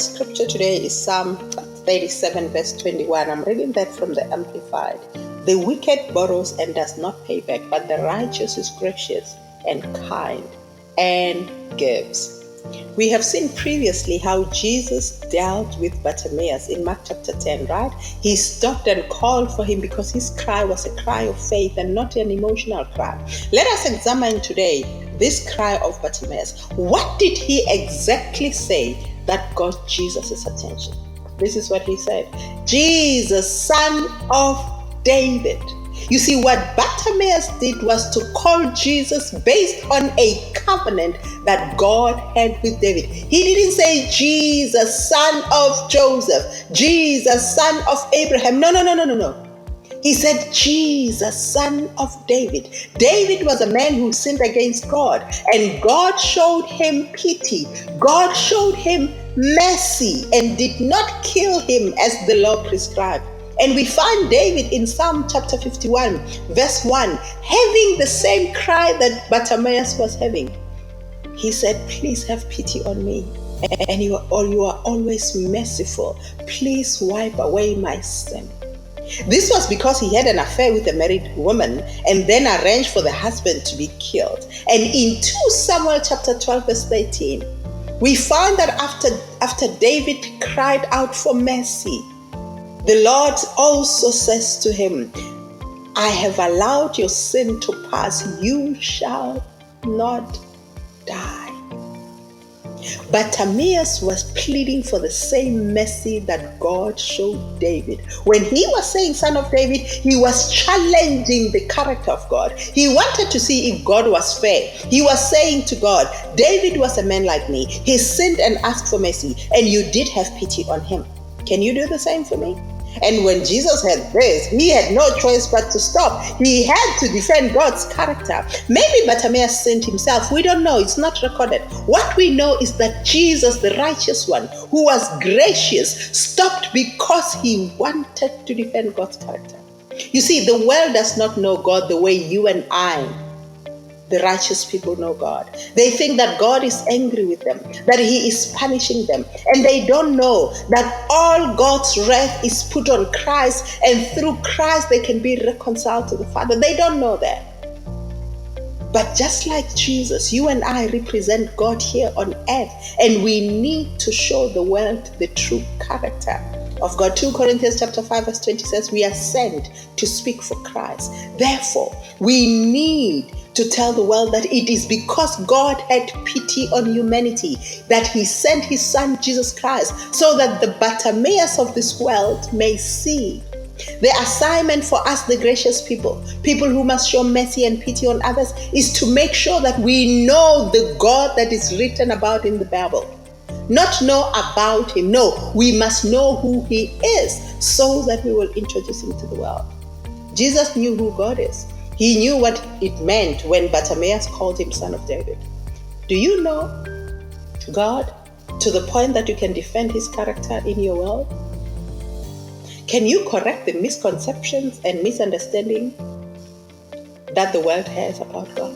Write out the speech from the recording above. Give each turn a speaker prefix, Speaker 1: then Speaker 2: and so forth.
Speaker 1: scripture today is Psalm 37 verse 21. I'm reading that from the Amplified. The wicked borrows and does not pay back, but the righteous is gracious and kind and gives. We have seen previously how Jesus dealt with Bartimaeus in Mark chapter 10, right? He stopped and called for him because his cry was a cry of faith and not an emotional cry. Let us examine today this cry of Bartimaeus. What did he exactly say that got Jesus' attention? This is what he said. Jesus, Son of David. You see, what Bartimaeus did was to call Jesus based on a covenant that God had with David. He didn't say Jesus, son of Joseph, Jesus, son of Abraham. No. He said Jesus, son of David. David was a man who sinned against God, and God showed him pity. God showed him mercy and did not kill him as the law prescribed. And we find David in Psalm chapter 51, verse 1, having the same cry that Bartimaeus was having. He said, please have pity on me. And you are always merciful. Please wipe away my sin. This was because he had an affair with a married woman and then arranged for the husband to be killed. And in 2 Samuel chapter 12, verse 13, we find that after David cried out for mercy, the Lord also says to him, I have allowed your sin to pass. You shall not die. Bartimaeus was pleading for the same mercy that God showed David. When he was saying son of David, he was challenging the character of God. He wanted to see if God was fair. He was saying to God, David was a man like me. He sinned and asked for mercy, and you did have pity on him. Can you do the same for me? And when Jesus had this, he had no choice but to stop. He had to defend God's character. Maybe Bartimaeus sinned himself. We don't know. It's not recorded. What we know is that Jesus, the righteous one, who was gracious, stopped because he wanted to defend God's character. You see, the world does not know God the way you and I, the righteous people, know God. They think that God is angry with them, that he is punishing them. And they don't know that all God's wrath is put on Christ, and through Christ they can be reconciled to the Father. They don't know that. But just like Jesus, you and I represent God here on earth, and we need to show the world the true character of God. 2 Corinthians chapter 5 verse 20 says we are sent to speak for Christ. Therefore, we need to tell the world that it is because God had pity on humanity that he sent his son Jesus Christ, so that the Bartimaeus of this world may see. The assignment for us, the gracious people who must show mercy and pity on others, is to make sure that we know the God that is written about in the Bible. Not know about him. No, we must know who he is so that we will introduce him to the world. Jesus knew who God is. He knew what it meant when Bartimaeus called him son of David. Do you know God to the point that you can defend his character in your world? Can you correct the misconceptions and misunderstanding that the world has about God?